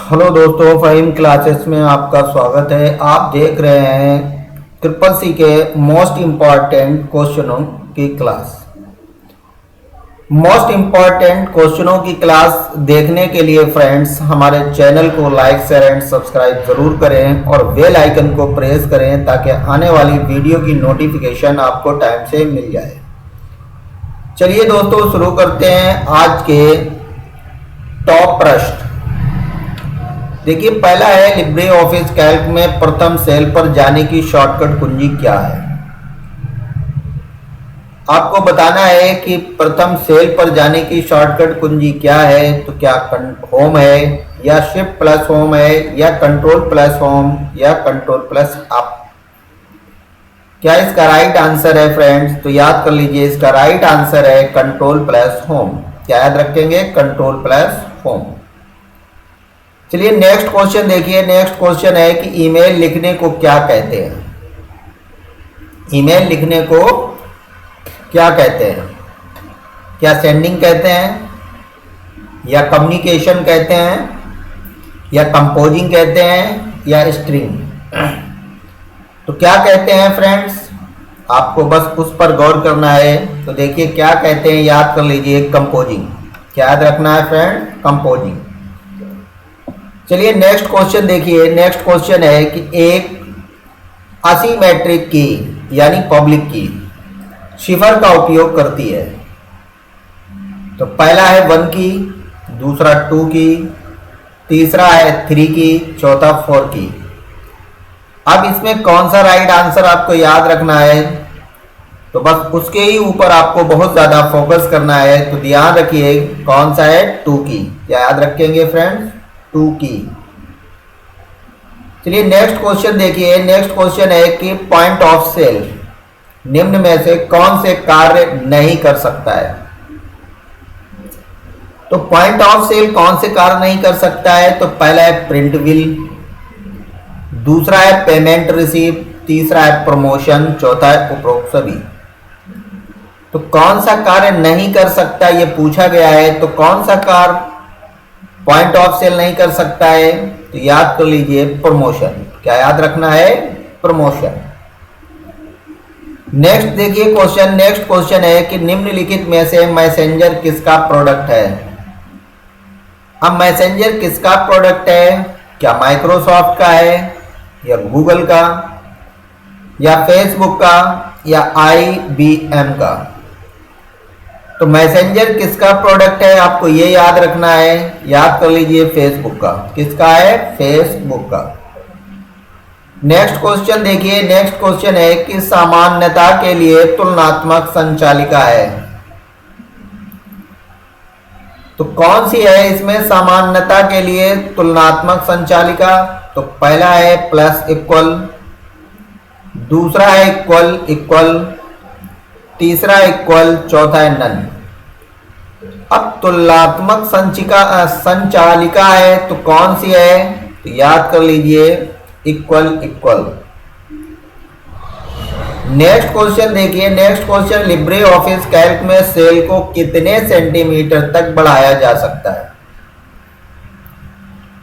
Hello दोस्तों, Faheem classes में आपका स्वागत है। आप देख रहे हैं ट्रिपल सी के मोस्ट इम्पॉर्टेंट क्वेश्चनों की क्लास। मोस्ट इम्पॉर्टेंट क्वेश्चनों की क्लास देखने के लिए फ्रेंड्स हमारे चैनल को लाइक शेयर एंड सब्सक्राइब ज़रूर करें और बेल आइकन को प्रेस करें ताकि आने वाली वीडियो की नोटिफिकेशन आपको टाइम से मिल जाए। चलिए दोस्तों, शुरू करते हैं आज के टॉप प्रश्न। देखिए, पहला है लिब्रे ऑफिस कैल्क में प्रथम सेल पर जाने की शॉर्टकट कुंजी क्या है। आपको बताना है कि प्रथम सेल पर जाने की शॉर्टकट कुंजी क्या है। तो क्या होम है, या शिफ्ट प्लस होम है, या कंट्रोल प्लस होम, या कंट्रोल प्लस अप। क्या इसका राइट आंसर है फ्रेंड्स? तो याद कर लीजिए, इसका राइट आंसर है कंट्रोल प्लस होम। क्या याद रखेंगे? Control plus home. चलिए नेक्स्ट क्वेश्चन देखिए। नेक्स्ट क्वेश्चन है कि ईमेल लिखने को क्या कहते हैं। ईमेल लिखने को क्या कहते हैं? क्या सेंडिंग कहते हैं, या कम्युनिकेशन कहते हैं, या कंपोजिंग कहते हैं, या स्ट्रिंग? तो क्या कहते हैं फ्रेंड्स? आपको बस उस पर गौर करना है। तो देखिए क्या कहते हैं, याद कर लीजिए, कंपोजिंग। क्या याद रखना है फ्रेंड? कंपोजिंग। चलिए नेक्स्ट क्वेश्चन देखिए। नेक्स्ट क्वेश्चन है कि एक असिमेट्रिक की यानी पब्लिक की शिफर का उपयोग करती है। तो पहला है 1 की, दूसरा 2 की, तीसरा है 3 की, चौथा 4 की। अब इसमें कौन सा राइट आंसर आपको याद रखना है? तो बस उसके ही ऊपर आपको बहुत ज़्यादा फोकस करना है। तो ध्यान रखिए कौन सा है? 2 की। क्या याद रखेंगे फ्रेंड्स? 2 की। चलिए नेक्स्ट क्वेश्चन देखिए। नेक्स्ट क्वेश्चन है कि पॉइंट ऑफ सेल निम्न में से कौन से कार्य नहीं कर सकता है। तो पॉइंट ऑफ सेल कौन से कार्य नहीं कर सकता है? तो पहला है प्रिंट बिल, दूसरा है पेमेंट रिसीव, तीसरा है प्रमोशन, चौथा है उपरोक्त सभी। तो कौन सा कार्य नहीं कर सकता ये पूछा गया है। तो कौन सा कार्य पॉइंट ऑफ सेल नहीं कर सकता है? तो याद कर लीजिए, प्रमोशन। क्या याद रखना है? प्रमोशन। नेक्स्ट देखिए क्वेश्चन। नेक्स्ट क्वेश्चन है कि निम्नलिखित में से मैसेंजर किसका प्रोडक्ट है। अब मैसेंजर किसका प्रोडक्ट है? क्या माइक्रोसॉफ्ट का है, या गूगल का, या फेसबुक का, या IBM का? तो मैसेंजर किसका प्रोडक्ट है? आपको ये याद रखना है। याद कर लीजिए, फेसबुक का। किसका है? फेसबुक का। नेक्स्ट क्वेश्चन देखिए। नेक्स्ट क्वेश्चन है कि सामान्यता के लिए तुलनात्मक संचालिका है। तो कौन सी है इसमें सामान्यता के लिए तुलनात्मक संचालिका? तो पहला है प्लस इक्वल, दूसरा है इक्वल इक्वल, तीसरा इक्वल, चौथा है नन। अब तुलनात्मक संचालिका है तो कौन सी है? तो याद कर लीजिए, इक्वल इक्वल। नेक्स्ट क्वेश्चन देखिए। Next question, Libre office Calc में सेल को कितने सेंटीमीटर तक बढ़ाया जा सकता है।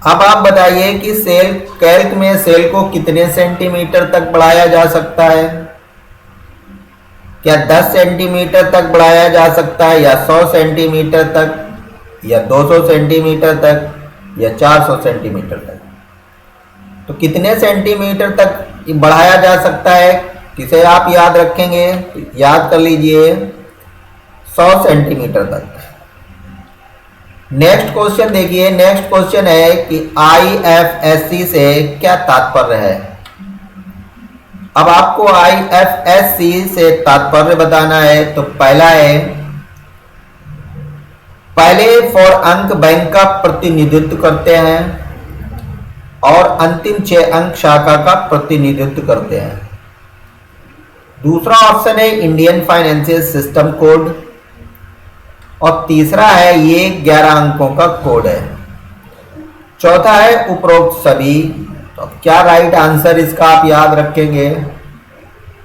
अब आप बताइए कि सेल कैल्क में सेल को कितने सेंटीमीटर तक बढ़ाया जा सकता है। क्या 10 सेंटीमीटर तक बढ़ाया जा सकता है, या 100 सेंटीमीटर तक, या 200 सेंटीमीटर तक, या 400 सेंटीमीटर तक? तो कितने सेंटीमीटर तक बढ़ाया जा सकता है, किसे आप याद रखेंगे? याद कर लीजिए, 100 सेंटीमीटर तक। नेक्स्ट क्वेश्चन देखिए। नेक्स्ट क्वेश्चन है कि IFSC से क्या तात्पर्य है। अब आपको IFSC से तात्पर्य बताना है। तो पहला है, पहले 4 अंक बैंक का प्रतिनिधित्व करते हैं और अंतिम 6 अंक शाखा का प्रतिनिधित्व करते हैं। दूसरा ऑप्शन है इंडियन फाइनेंशियल सिस्टम कोड, और तीसरा है ये 11 अंकों का कोड है। चौथा है उपरोक्त सभी। तो क्या राइट आंसर इसका आप याद रखेंगे?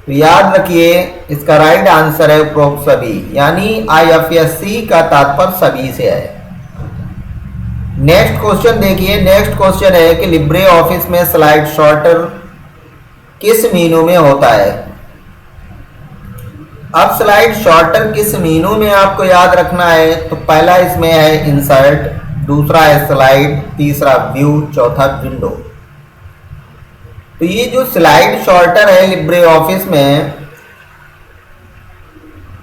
तो याद रखिए, इसका राइट आंसर है उपरोक्त सभी, यानी IFSC का तात्पर्य सभी से है। नेक्स्ट क्वेश्चन देखिए, नेक्स्ट क्वेश्चन है कि लिब्रे ऑफिस में स्लाइड शॉर्टर किस मीनू में होता है। अब स्लाइड शॉर्टर किस मीनू में आपको याद रखना है, तो पहला इसमें है इंसर्ट, दूसरा है स्लाइड, तीसरा व्यू, चौथा विंडो। तो ये जो स्लाइड शॉर्टर है लिब्रे ऑफिस में,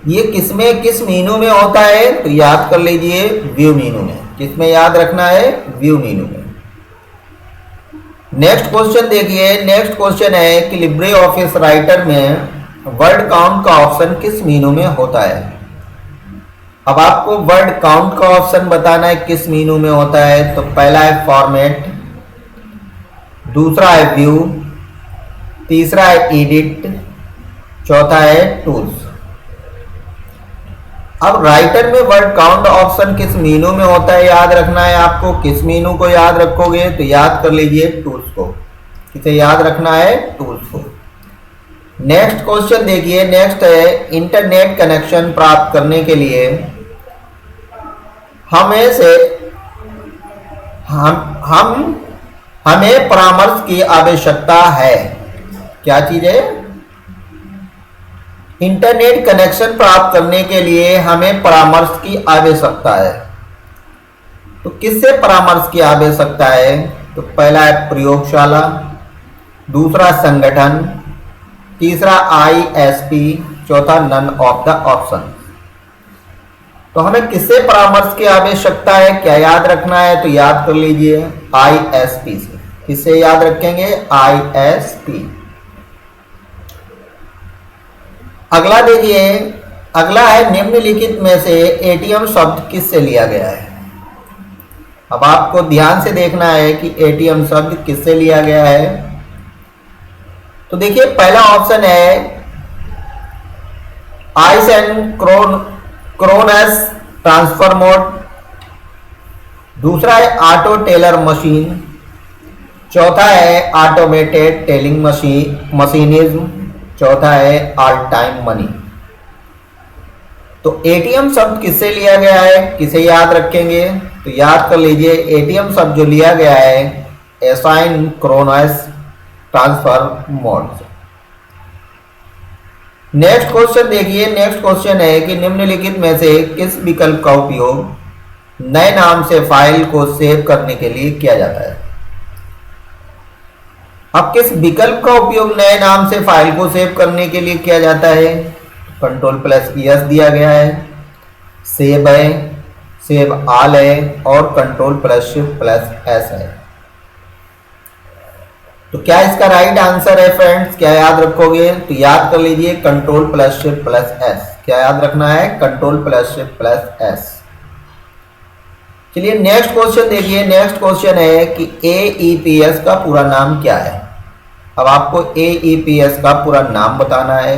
ये किसमें किस मीनू में होता है, तो याद कर लीजिए व्यू मीनू में। किसमें याद रखना है, व्यू मीनू में। नेक्स्ट क्वेश्चन देखिए, नेक्स्ट क्वेश्चन है कि लिब्रे ऑफिस राइटर में वर्ड काउंट का ऑप्शन किस मीनू में होता है। अब आपको वर्ड काउंट का ऑप्शन बताना है किस मीनू में होता है, तो पहला है फॉर्मेट, दूसरा है व्यू, तीसरा है एडिट, चौथा है टूल्स। अब राइटर में वर्ड काउंट ऑप्शन किस मीनू में होता है याद रखना है आपको। किस मीनू को याद रखोगे, तो याद कर लीजिए टूल्स को। किसे याद रखना है, टूल्स को। नेक्स्ट क्वेश्चन देखिए, नेक्स्ट है इंटरनेट कनेक्शन प्राप्त करने के लिए हमें परामर्श की आवश्यकता है। क्या चीज है, इंटरनेट कनेक्शन प्राप्त करने के लिए हमें परामर्श की आवश्यकता है। तो किससे परामर्श की आवश्यकता है, तो पहला है प्रयोगशाला, दूसरा संगठन, तीसरा ISP, चौथा नन ऑफ द ऑप्शन। तो हमें किससे परामर्श की आवश्यकता है, क्या याद रखना है, तो याद कर लीजिए ISP से। किससे याद रखेंगे, ISP। अगला देखिए, अगला है निम्नलिखित में से ATM शब्द किससे लिया गया है। अब आपको ध्यान से देखना है कि ATM शब्द किससे लिया गया है। तो देखिए पहला ऑप्शन है आइसोक्रोनस ट्रांसफर मोड, दूसरा है ऑटो टेलर मशीन, चौथा है ऑटोमेटेड टेलिंग मशीनिज्म, चौथा है ऑल टाइम मनी। तो ATM शब्द किससे लिया गया है, किसे याद रखेंगे, तो याद कर लीजिए ATM शब्द जो लिया गया है एसाइनक्रोनस ट्रांसफर मोड से। नेक्स्ट क्वेश्चन देखिए, नेक्स्ट क्वेश्चन है कि निम्नलिखित में से किस विकल्प का उपयोग नए नाम से फाइल को सेव करने के लिए किया जाता है। अब किस विकल्प का उपयोग नए नाम से फाइल को सेव करने के लिए किया जाता है, Ctrl+ES दिया गया है, सेव है, सेव ऑल है और Ctrl+Shift+S है। तो क्या इसका राइट आंसर है फ्रेंड्स, क्या याद रखोगे, तो याद कर लीजिए Ctrl+Shift+S। क्या याद रखना है, Ctrl+Shift+S। चलिए नेक्स्ट क्वेश्चन देखिए, नेक्स्ट क्वेश्चन है कि AEPS का पूरा नाम क्या है। अब आपको AEPS का पूरा नाम बताना है।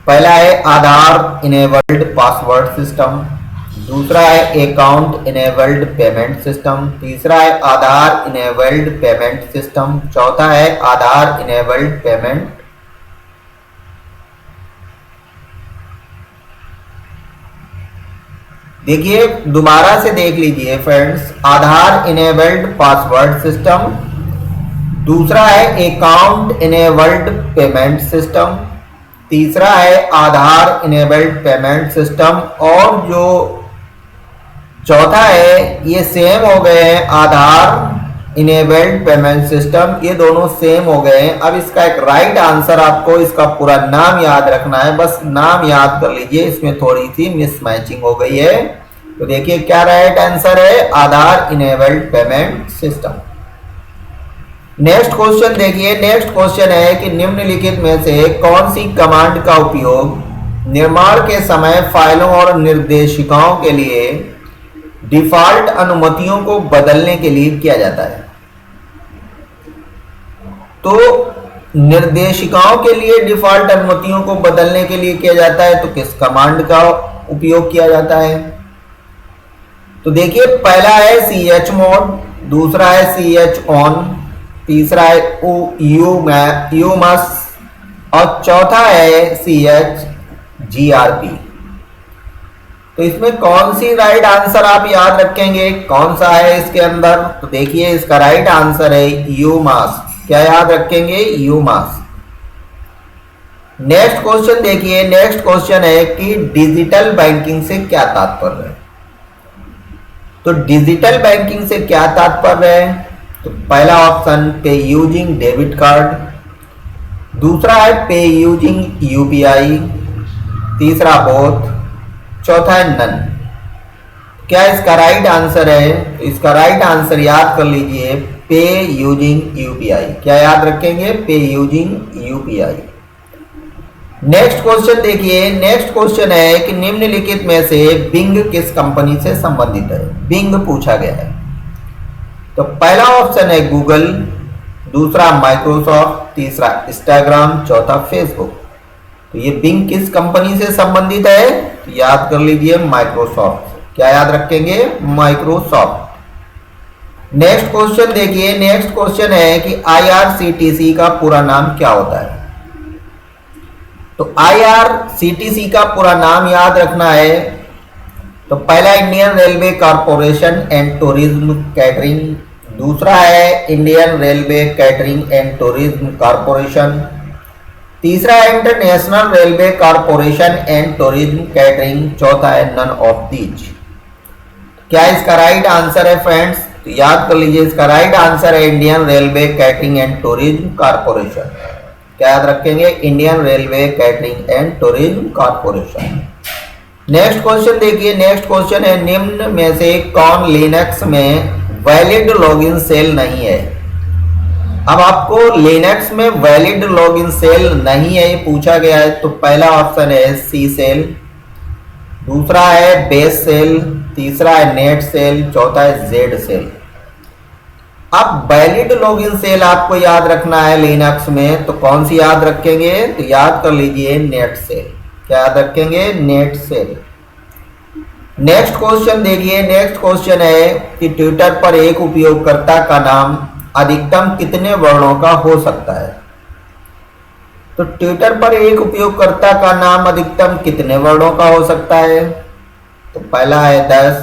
पहला है आधार इनेबल्ड पासवर्ड सिस्टम, दूसरा है अकाउंट इनेबल्ड पेमेंट सिस्टम, तीसरा है आधार इनेबल्ड पेमेंट सिस्टम, चौथा है आधार इनेबल्ड पेमेंट। देखिए दोबारा से देख लीजिए फ्रेंड्स, आधार इनेबल्ड पासवर्ड सिस्टम, दूसरा है अकाउंट इनेबल्ड पेमेंट सिस्टम, तीसरा है आधार इनेबल्ड पेमेंट सिस्टम और जो चौथा है ये सेम हो गए हैं आधार इनेबल्ड पेमेंट सिस्टम, ये दोनों सेम हो गए हैं। अब इसका एक राइट आंसर आपको इसका पूरा नाम याद रखना है, बस नाम याद कर लीजिए, इसमें थोड़ी सी मिसमैचिंग हो गई है। तो देखिए क्या राइट आंसर है, Aadhaar enabled payment system. Next question देखिए, नेक्स्ट क्वेश्चन है कि निम्नलिखित में से कौन सी कमांड का उपयोग निर्माण के समय फाइलों और निर्देशिकाओं के लिए डिफॉल्ट अनुमतियों को बदलने के लिए किया जाता है। तो निर्देशिकाओं के लिए डिफॉल्ट अनुमतियों को बदलने के लिए किया जाता है, तो किस कमांड का उपयोग किया जाता है। तो देखिए पहला है chmod, दूसरा है chon, तीसरा है umus और चौथा है chgrp। तो इसमें कौन सी राइट आंसर आप याद रखेंगे, कौन सा है इसके अंदर? तो देखिए इसका राइट आंसर है यूमास। क्या याद रखेंगे? यूमास। नेक्स्ट क्वेश्चन देखिए, नेक्स्ट क्वेश्चन है कि डिजिटल बैंकिंग से क्या तात्पर्य है? तो डिजिटल बैंकिंग से क्या तात्पर्य है? तो पहला ऑप्शन पे यूजिंग डेबिट कार्ड, दूसरा है पे यूजिंग यूपीआई, तीसरा बोथ, चौथा है नन। क्या इसका राइट आंसर है? तो इसका राइट आंसर याद कर लीजिए पे यूजिंग यूपीआई। क्या याद रखेंगे? पे यूजिंग यूपीआई। नेक्स्ट क्वेश्चन देखिए, नेक्स्ट क्वेश्चन है कि निम्नलिखित में से बिंग किस कंपनी से संबंधित है? बिंग पूछा गया है। तो पहला ऑप्शन है गूगल, दूसरा माइक्रोसॉफ्ट, तीसरा इंस्टाग्राम, चौथा फेसबुक। तो ये बिंग किस कंपनी से संबंधित है? तो याद कर लीजिए माइक्रोसॉफ्ट। क्या याद रखेंगे? माइक्रोसॉफ्ट। नेक्स्ट क्वेश्चन देखिए, नेक्स्ट क्वेश्चन है कि आईआरसीटीसी का पूरा नाम क्या होता है? तो आईआरसीटीसी का पूरा नाम याद रखना है। तो पहला Indian railway corporation and tourism catering, दूसरा है Indian railway catering and tourism corporation, तीसरा है international railway corporation and tourism catering, चौथा है नन ऑफ दीज। क्या इसका राइट आंसर है फ्रेंड्स? तो याद कर लीजिए इसका राइट आंसर है Indian railway catering and tourism corporation. क्या याद रखेंगे? Indian railway catering and tourism corporation. Next question देखिए, नेक्स्ट क्वेश्चन है निम्न में से कौन लिनक्स में वैलिड लॉगिन सेल नहीं है? अब आपको लिनक्स में वैलिड लॉगिन सेल नहीं है ये पूछा गया है। तो पहला ऑप्शन है सी सेल, दूसरा है बेस सेल, तीसरा है नेट सेल, चौथा है जेड सेल। अब वैलिड लॉगिन सेल आपको याद रखना है लिनक्स में, तो कौन सी याद रखेंगे? तो याद कर लीजिए नेट सेल। क्या याद रखेंगे? Net cell. नेक्स्ट क्वेश्चन देखिए, नेक्स्ट क्वेश्चन है कि ट्विटर पर एक उपयोगकर्ता का नाम अधिकतम कितने वर्णों का हो सकता है? तो ट्विटर पर एक उपयोगकर्ता का नाम अधिकतम कितने वर्णों का हो सकता है? तो पहला है 10,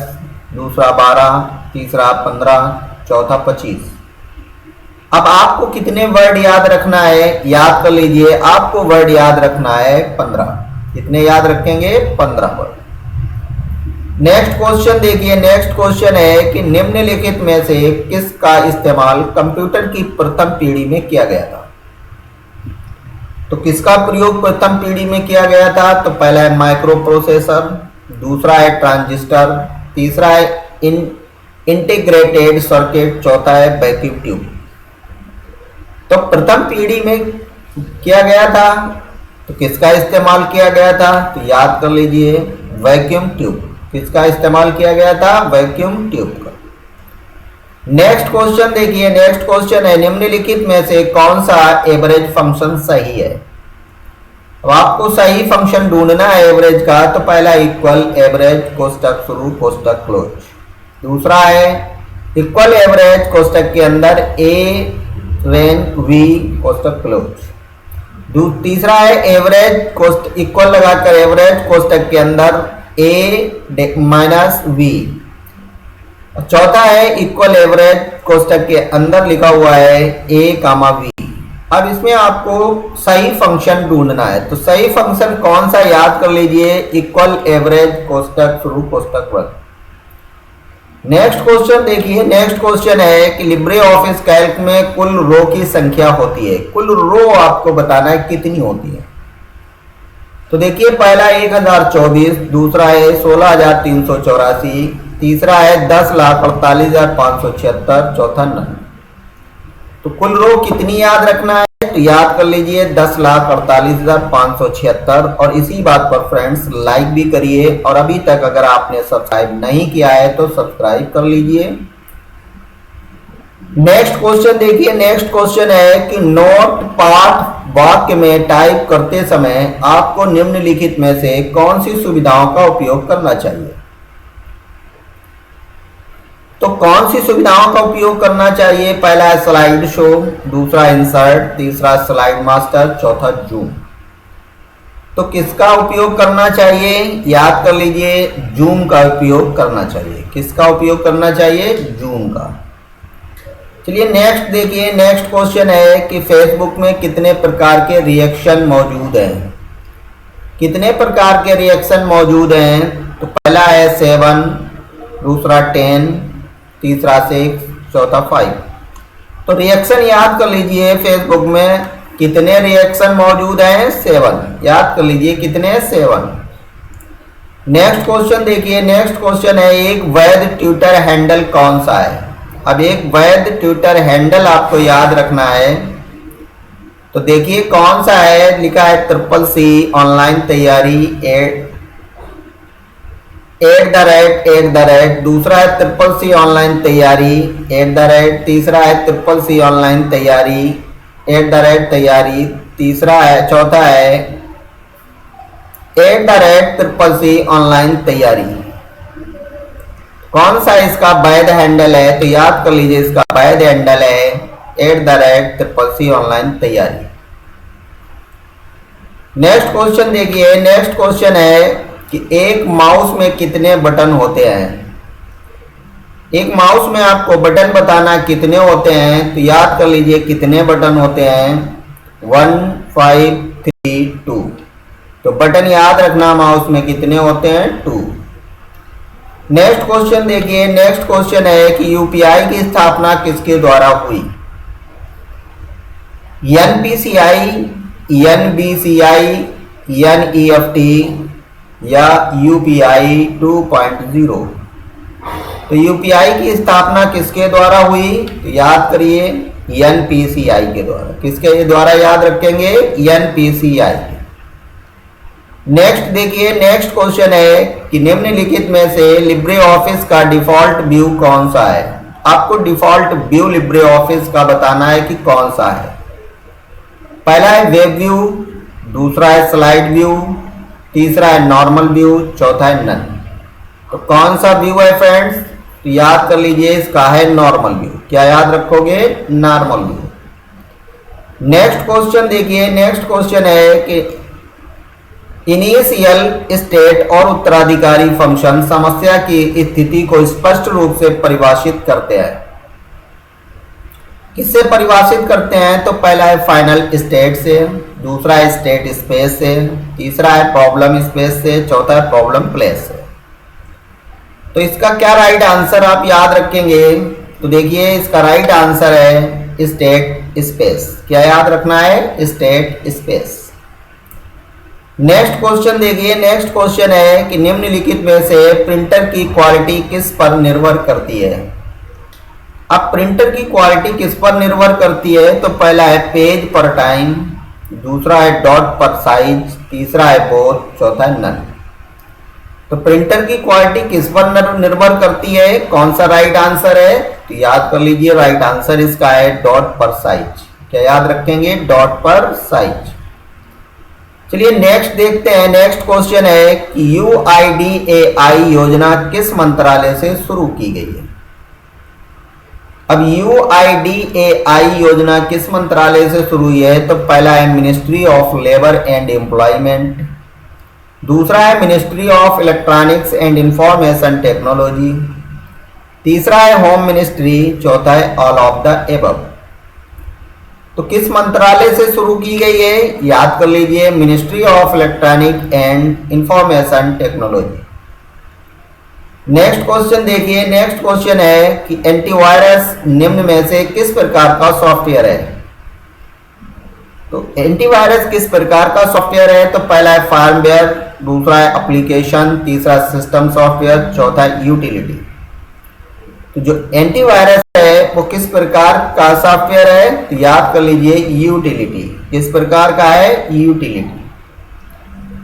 दूसरा 12, तीसरा 15, चौथा 25। अब आपको कितने वर्ड याद रखना है? याद कर लीजिए, आपको वर्ड याद रखना है 15। कितने याद रखेंगे? 15 वर्ड। नेक्स्ट क्वेश्चन देखिए, नेक्स्ट क्वेश्चन है कि निम्नलिखित में से किसका इस्तेमाल कंप्यूटर की प्रथम पीढ़ी में किया गया था? तो किसका प्रयोग प्रथम पीढ़ी में किया गया था? तो पहला है माइक्रो प्रोसेसर, दूसरा है ट्रांजिस्टर, तीसरा है इंटीग्रेटेड सर्किट, चौथा है वैक्यूम ट्यूब। तो प्रथम पीढ़ी में किया गया था, तो किसका इस्तेमाल किया गया था? तो याद कर लीजिए वैक्यूम ट्यूब। किसका इस्तेमाल किया गया था? वैक्यूम ट्यूब का। नेक्स्ट क्वेश्चन देखिए, नेक्स्ट क्वेश्चन है निम्नलिखित में से कौन सा एवरेज फंक्शन सही है? अब आपको सही फंक्शन ढूंढना है एवरेज का। तो पहला इक्वल एवरेज कोष्टक शुरू कोष्टक क्लोज, दूसरा है इक्वल एवरेज कोष्टक के अंदर ए रेंज वी कोष्टक क्लोज, तीसरा है एवरेज कोष्टक इक्वल लगाकर एवरेज कोष्टक के अंदर ए माइनस वी, चौथा है इक्वल एवरेज कोष्टक के अंदर लिखा हुआ है ए कामा वी। अब इसमें आपको सही फंक्शन ढूंढना है। तो सही फंक्शन कौन सा याद कर लीजिए, इक्वल एवरेज कोष्टक शुरू कोष्टक बंद। नेक्स्ट क्वेश्चन देखिए, नेक्स्ट क्वेश्चन है कि लिब्रे ऑफिस कैल्क में कुल रो की संख्या होती है। कुल रो आपको बताना है कितनी होती है। तो देखिए पहला 1024, दूसरा है 16384, तीसरा है 10,48,576, चौथा नन। तो कुल रो कितनी याद रखना है? तो याद कर लीजिए 10,48,576। और इसी बात पर फ्रेंड्स लाइक भी करिए, और अभी तक अगर आपने सब्सक्राइब नहीं किया है तो सब्सक्राइब कर लीजिए। नेक्स्ट क्वेश्चन देखिए, नेक्स्ट क्वेश्चन है कि नोट पाठ वाक्य में टाइप करते समय आपको निम्नलिखित में से कौन सी सुविधाओं का उपयोग करना चाहिए? तो कौन सी सुविधाओं का उपयोग करना चाहिए? पहला है स्लाइड शो, दूसरा इंसर्ट, तीसरा स्लाइड मास्टर, चौथा जूम। तो किसका उपयोग करना चाहिए? याद कर लीजिए, जूम का उपयोग करना चाहिए। किसका उपयोग करना चाहिए? जूम का। चलिए नेक्स्ट देखिए, नेक्स्ट क्वेश्चन है कि फेसबुक में कितने प्रकार के रिएक्शन मौजूद हैं? कितने प्रकार के रिएक्शन मौजूद हैं? तो पहला है 7, दूसरा 10, तीसरा 6, चौथा 5। तो रिएक्शन याद कर लीजिए, फेसबुक में कितने रिएक्शन मौजूद हैं? 7। याद कर लीजिए कितने? 7। नेक्स्ट क्वेश्चन देखिए, नेक्स्ट क्वेश्चन है एक वैध ट्विटर हैंडल कौन सा है? अब एक वैध ट्विटर हैंडल आपको याद रखना है। तो देखिए कौन सा है, लिखा है CCC ऑनलाइन तैयारी @ दूसरा है CCC ऑनलाइन तैयारी @ तीसरा है CCC ऑनलाइन तैयारी @ तैयारी तीसरा है, चौथा है @CCC ऑनलाइन तैयारी। कौन सा इसका वैध हैंडल है? तो याद कर लीजिए इसका वैध हैंडल है @CCC ऑनलाइन तैयारी। नेक्स्ट क्वेश्चन देखिए, नेक्स्ट क्वेश्चन है कि एक माउस में कितने बटन होते हैं? एक माउस में आपको बटन बताना कितने होते हैं। तो याद कर लीजिए कितने बटन होते हैं? 1, 5, 3, 2। तो बटन याद रखना, माउस में कितने होते हैं? 2। नेक्स्ट क्वेश्चन देखिए, नेक्स्ट क्वेश्चन है कि यूपीआई की स्थापना किसके द्वारा हुई? NPCI, NBCI, NEFT या UPI 2.0। तो यूपीआई की स्थापना किसके द्वारा हुई? तो याद करिए NPCI के द्वारा। किसके द्वारा याद रखेंगे? NPCI। नेक्स्ट देखिए, नेक्स्ट क्वेश्चन है कि निम्नलिखित में से लिब्रे ऑफिस का डिफॉल्ट व्यू कौन सा है? आपको डिफॉल्ट व्यू लिब्रे ऑफिस का बताना है कि कौन सा है। पहला है वेब व्यू, दूसरा है स्लाइड व्यू, तीसरा है नॉर्मल व्यू, चौथा है नन। तो कौन सा व्यू है फ्रेंड्स? तो याद कर लीजिए इसका है नॉर्मल व्यू। क्या याद रखोगे? Normal view. नेक्स्ट क्वेश्चन देखिए, नेक्स्ट क्वेश्चन है कि इनिशियल स्टेट और उत्तराधिकारी फंक्शन समस्या की स्थिति को स्पष्ट रूप से परिभाषित करते हैं। किससे परिभाषित करते हैं? तो पहला है फाइनल स्टेट से, दूसरा है स्टेट स्पेस से, तीसरा है प्रॉब्लम स्पेस से, चौथा है प्रॉब्लम प्लेस से। तो इसका क्या राइट आंसर आप याद रखेंगे? तो देखिए इसका राइट आंसर है स्टेट स्पेस। क्या याद रखना है? State space. नेक्स्ट क्वेश्चन देखिए, नेक्स्ट क्वेश्चन है कि निम्नलिखित में से प्रिंटर की क्वालिटी किस पर निर्भर करती है? अब प्रिंटर की क्वालिटी किस पर निर्भर करती है? तो पहला है पेज पर टाइम, दूसरा है डॉट पर साइज, तीसरा है बोथ, चौथा है नन। तो प्रिंटर की क्वालिटी किस पर निर्भर करती है? कौन सा राइट आंसर है? तो याद कर लीजिए राइट आंसर इसका है डॉट पर साइज। क्या याद रखेंगे? डॉट पर साइज। चलिए नेक्स्ट देखते हैं, नेक्स्ट क्वेश्चन है कि UIDAI योजना किस मंत्रालय से शुरू की गई है? अब UIDAI योजना किस मंत्रालय से शुरू हुई है? तो पहला है ministry of labour and employment, दूसरा है ministry of electronics and information technology, तीसरा है होम मिनिस्ट्री, चौथा है ऑल ऑफ द एबव। तो किस मंत्रालय से शुरू की गई है? याद कर लीजिए ministry of electronic and information technology. Next question देखिए, नेक्स्ट क्वेश्चन है कि एंटीवायरस निम्न में से किस प्रकार का सॉफ्टवेयर है? तो एंटीवायरस किस प्रकार का सॉफ्टवेयर है? तो पहला है फार्मवेयर, दूसरा है एप्लीकेशन, तीसरा सिस्टम सॉफ्टवेयर, चौथा है यूटिलिटी। तो जो एंटीवायरस है वो किस प्रकार का सॉफ्टवेयर है? तो याद कर लीजिए यूटिलिटी। किस प्रकार का है? यूटिलिटी।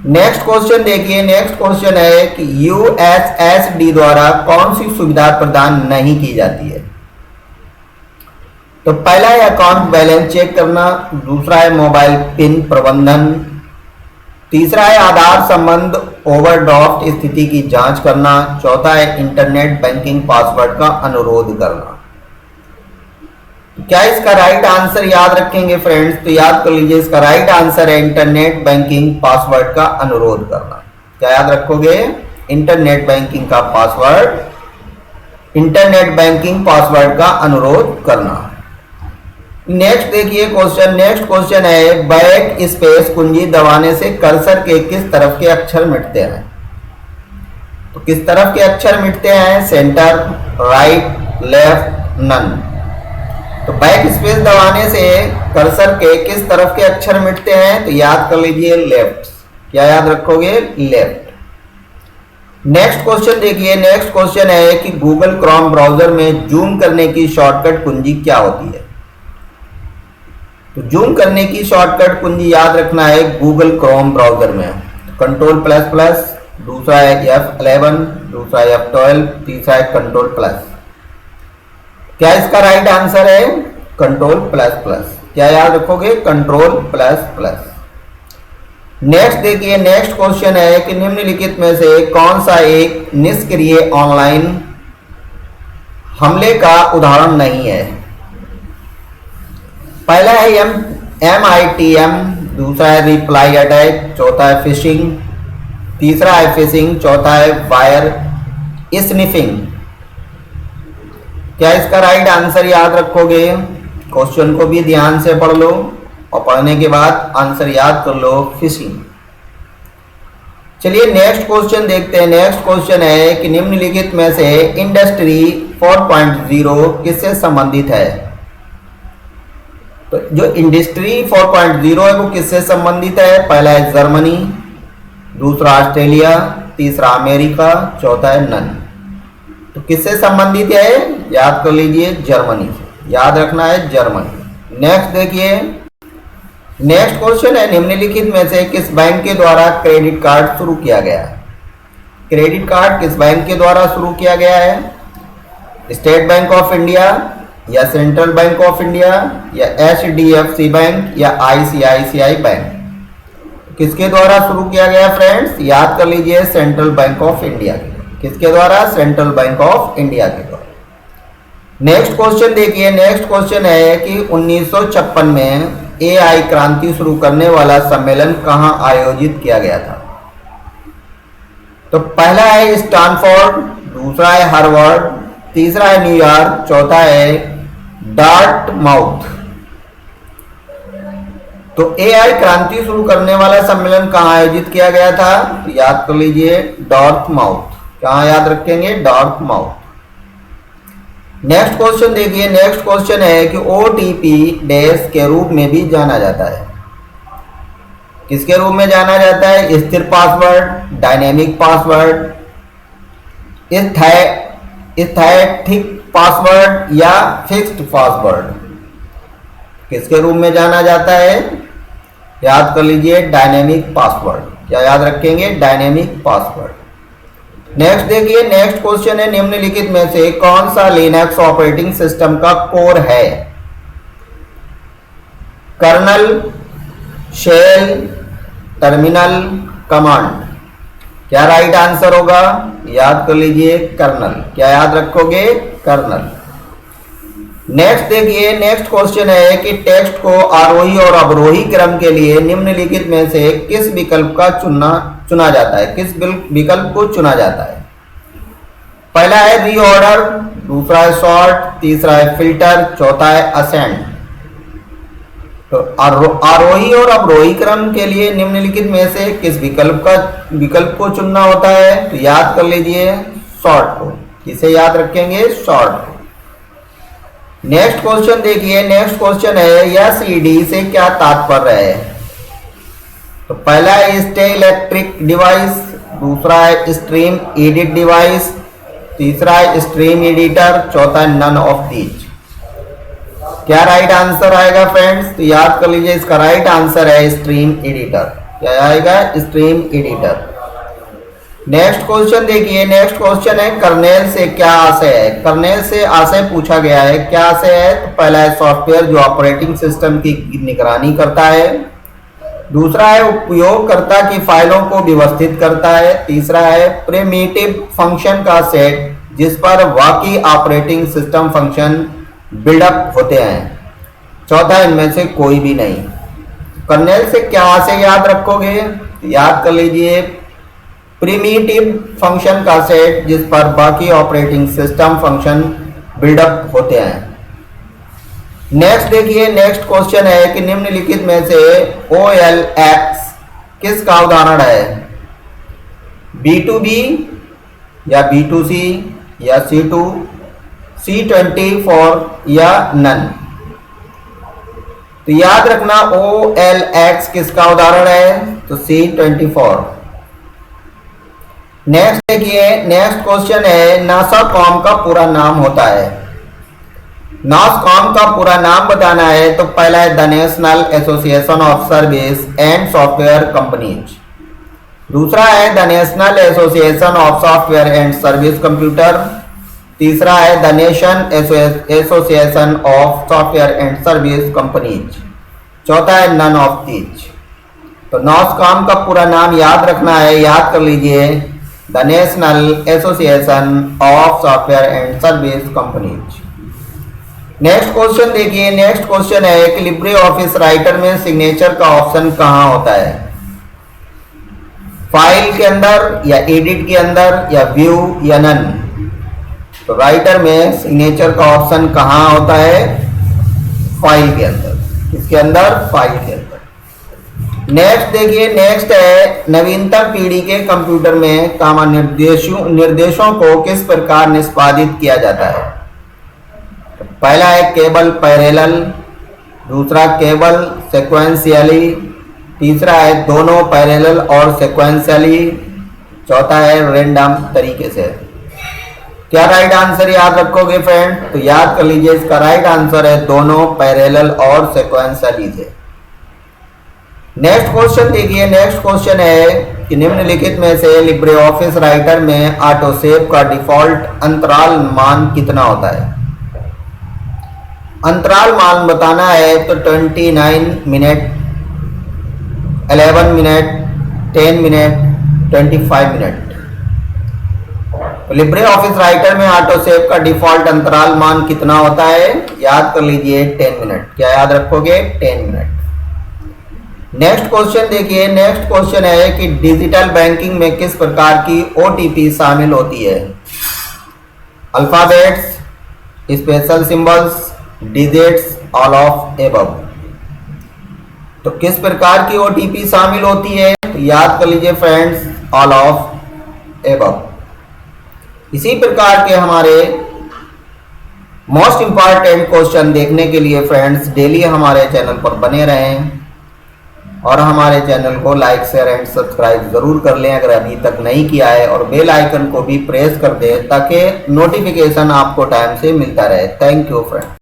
नेक्स्ट क्वेश्चन देखिए, नेक्स्ट क्वेश्चन है कि USSD द्वारा कौन सी सुविधा प्रदान नहीं की जाती है? तो पहला है अकाउंट बैलेंस चेक करना, दूसरा है मोबाइल पिन प्रबंधन, तीसरा है आधार संबंध ओवरड्राफ्ट स्थिति की जांच करना, चौथा है इंटरनेट बैंकिंग पासवर्ड का अनुरोध करना। क्या इसका राइट आंसर याद रखेंगे फ्रेंड्स? तो याद कर लीजिए, इसका राइट आंसर है इंटरनेट बैंकिंग पासवर्ड का अनुरोध करना। क्या याद रखोगे? इंटरनेट बैंकिंग का पासवर्ड, इंटरनेट बैंकिंग पासवर्ड का अनुरोध करना। नेक्स्ट देखिए क्वेश्चन, नेक्स्ट क्वेश्चन है बैक स्पेस कुंजी दबाने से कर्सर के किस तरफ के अक्षर मिटते हैं? तो किस तरफ के अक्षर मिटते हैं? Centre, right, left, none. तो बैक स्पेस दबाने से कर्सर के किस तरफ के अक्षर मिटते हैं? तो याद कर लीजिए लेफ्ट। क्या याद रखोगे? लेफ्ट। नेक्स्ट क्वेश्चन देखिए, नेक्स्ट क्वेश्चन है कि गूगल क्रोम ब्राउजर में जूम करने की शॉर्टकट कुंजी क्या होती है? तो जूम करने की शॉर्टकट कुंजी याद रखना है गूगल क्रोम ब्राउजर में कंट्रोल प्लस प्लस, दूसरा है F11, दूसरा है F12, तीसरा है कंट्रोल प्लस। क्या इसका राइट आंसर है? Control plus plus. क्या याद रखोगे? Control plus plus. नेक्स्ट देखिए, नेक्स्ट क्वेश्चन है कि निम्नलिखित में से कौन सा एक निष्क्रिय ऑनलाइन हमले का उदाहरण नहीं है? पहला है MITM, दूसरा है रिप्लाई अटैक, चौथा है फिशिंग, तीसरा है फिशिंग, चौथा है वायर स्निफिंग। क्या इसका राइट आंसर याद रखोगे? क्वेश्चन को भी ध्यान से पढ़ लो और पढ़ने के बाद आंसर याद कर लो, फिशिंग। चलिए नेक्स्ट क्वेश्चन देखते हैं। नेक्स्ट क्वेश्चन है कि निम्नलिखित में से इंडस्ट्री 4.0 किससे संबंधित है? तो जो इंडस्ट्री 4.0 है वो किससे संबंधित है? पहला है जर्मनी, दूसरा ऑस्ट्रेलिया, तीसरा अमेरिका, चौथा है नन। तो किससे संबंधित है? याद कर लीजिए जर्मनी से। याद रखना है जर्मनी। नेक्स्ट देखिए, नेक्स्ट क्वेश्चन है निम्नलिखित में से किस बैंक के द्वारा क्रेडिट कार्ड शुरू किया गया है? क्रेडिट कार्ड किस बैंक के द्वारा शुरू किया गया है? स्टेट बैंक ऑफ इंडिया या सेंट्रल बैंक ऑफ इंडिया या HDFC बैंक या ICICI बैंक? किसके द्वारा शुरू किया गया फ्रेंड्स? याद कर लीजिए सेंट्रल बैंक ऑफ इंडिया के। किसके द्वारा? सेंट्रल बैंक ऑफ इंडिया के द्वारा। नेक्स्ट क्वेश्चन देखिए, नेक्स्ट क्वेश्चन है कि 1956 में AI क्रांति शुरू करने वाला सम्मेलन कहां आयोजित किया गया था? तो पहला है स्टैनफोर्ड, दूसरा है हार्वर्ड, तीसरा है न्यूयॉर्क, चौथा है डार्टमाउथ। तो AI क्रांति शुरू करने वाला सम्मेलन कहां आयोजित किया गया था? तो याद कर लीजिए डार्टमाउथ। कहां याद रखेंगे? डार्टमाउथ। नेक्स्ट क्वेश्चन देखिए, नेक्स्ट क्वेश्चन है कि OTP डैश के रूप में भी जाना जाता है। किसके रूप में जाना जाता है? स्थिर पासवर्ड, डायनेमिक पासवर्ड, स्थैतिक पासवर्ड या फिक्स्ड पासवर्ड? किसके रूप में जाना जाता है? याद कर लीजिए डायनेमिक पासवर्ड। क्या याद रखेंगे? Dynamic password. नेक्स्ट देखिए, नेक्स्ट क्वेश्चन है निम्नलिखित में से कौन सा लिनक्स ऑपरेटिंग सिस्टम का कोर है? Kernel, shell, terminal, command? क्या राइट आंसर होगा? याद कर लीजिए कर्नल। क्या याद रखोगे? कर्नल। नेक्स्ट देखिए, नेक्स्ट क्वेश्चन है कि टेक्स्ट को आरोही और अवरोही क्रम के लिए निम्नलिखित में से किस विकल्प का चुना जाता है? किस विकल्प को चुना जाता है? पहला है रीऑर्डर, दूसरा है सॉर्ट, तीसरा है फिल्टर, चौथा है असेंड। तो आरोही और अवरोही क्रम के लिए निम्नलिखित में से किस विकल्प को चुनना होता है? तो याद कर लीजिए सॉर्ट को। किसे याद रखेंगे? सॉर्ट को। नेक्स्ट क्वेश्चन देखिए, नेक्स्ट क्वेश्चन है SED से क्या तात्पर्य है? तो पहला है स्टे इलेक्ट्रिक डिवाइस, दूसरा है स्ट्रीम एडिट डिवाइस, तीसरा है स्ट्रीम एडिटर, चौथा है नन ऑफ दीज। क्या राइट आंसर आएगा फ्रेंड्स? तो याद कर लीजिए इसका राइट आंसर है स्ट्रीम एडिटर। क्या आएगा? Stream editor. नेक्स्ट क्वेश्चन देखिए, नेक्स्ट क्वेश्चन है कर्नेल से क्या आशय है? कर्नेल से आशय पूछा गया है। क्या आशय है? तो पहला है सॉफ्टवेयर जो ऑपरेटिंग सिस्टम की निगरानी करता है, दूसरा है उपयोगकर्ता की फाइलों को व्यवस्थित करता है, तीसरा है प्रिमिटिव फंक्शन का सेट जिस पर वाकई ऑपरेटिंग सिस्टम फंक्शन बिल्डअप होते हैं। चौथा, इनमें से कोई भी नहीं। कर्नेल से क्या से याद रखोगे? याद कर लीजिए प्रिमिटिव फंक्शन का सेट जिस पर बाकी ऑपरेटिंग सिस्टम फंक्शन बिल्डअप होते हैं। नेक्स्ट देखिए, नेक्स्ट क्वेश्चन है कि निम्नलिखित में से OLX किसका उदाहरण है? B2B या B2C या C2, C24 या नन? तो याद रखना OLX किसका उदाहरण है? तो C24। नेक्स्ट देखिए, नेक्स्ट क्वेश्चन है नासाकॉम का पूरा नाम होता है। नासकॉम का पूरा नाम बताना है तो पहला है the national association of service and software companies. दूसरा है the national association of software and service computer. तीसरा है the nation association of software and service companies. चौथा है नन ऑफ दीज। तो नासकॉम का पूरा नाम याद रखना है, याद कर लीजिए the national association of software and service companies. Next question देखिए, नेक्स्ट क्वेश्चन है कि लिब्रे ऑफिस राइटर में सिग्नेचर का ऑप्शन कहां होता है? फाइल के अंदर या एडिट के अंदर या व्यू या नन? तो राइटर में सिग्नेचर का ऑप्शन कहां होता है? फाइल के अंदर। इसके अंदर फाइल के अंदर। नेक्स्ट देखिए, नेक्स्ट है नवीनतम पीढ़ी के कंप्यूटर में कामा निर्देशों को किस प्रकार निष्पादित किया जाता है? पहला है केबल पैरेलल, दूसरा केबल सेक्वेंशियली, तीसरा है दोनों पैरेलल और सेक्वेंशियली, चौथा है रैंडम तरीके से। क्या राइट आंसर याद रखोगे फ्रेंड? तो याद कर लीजिए इसका राइट आंसर है दोनों पैरेलल और सेक्वेंशियली से। नेक्स्ट क्वेश्चन देखिए, नेक्स्ट क्वेश्चन है कि निम्नलिखित में से लिब्रे ऑफिस राइटर में ऑटोसेव का डिफॉल्ट अंतराल मान कितना होता है? अंतराल मान बताना है तो 29 minute, 11 minute, 10 minute, 25 minute. Libre office writer में ऑटोसेव का डिफॉल्ट अंतराल मान कितना होता है? याद कर लीजिए 10 मिनट। क्या याद रखोगे? 10 मिनट। नेक्स्ट क्वेश्चन देखिए, नेक्स्ट क्वेश्चन है कि डिजिटल बैंकिंग में किस प्रकार की OTP शामिल होती है? Alphabets, special symbols, digits, all of above. तो किस प्रकार की OTP शामिल होती है? तो याद कर लीजिए फ्रेंड्स ऑल ऑफ एबव। इसी प्रकार के हमारे मोस्ट इंपॉर्टेंट क्वेश्चन देखने के लिए फ्रेंड्स डेली हमारे चैनल पर बने रहें और हमारे चैनल को लाइक शेयर एंड सब्सक्राइब जरूर कर लें अगर अभी तक नहीं किया है, और बेल आइकन को भी प्रेस कर दें ताकि नोटिफिकेशन आपको टाइम से मिलता रहे। Thank you friend.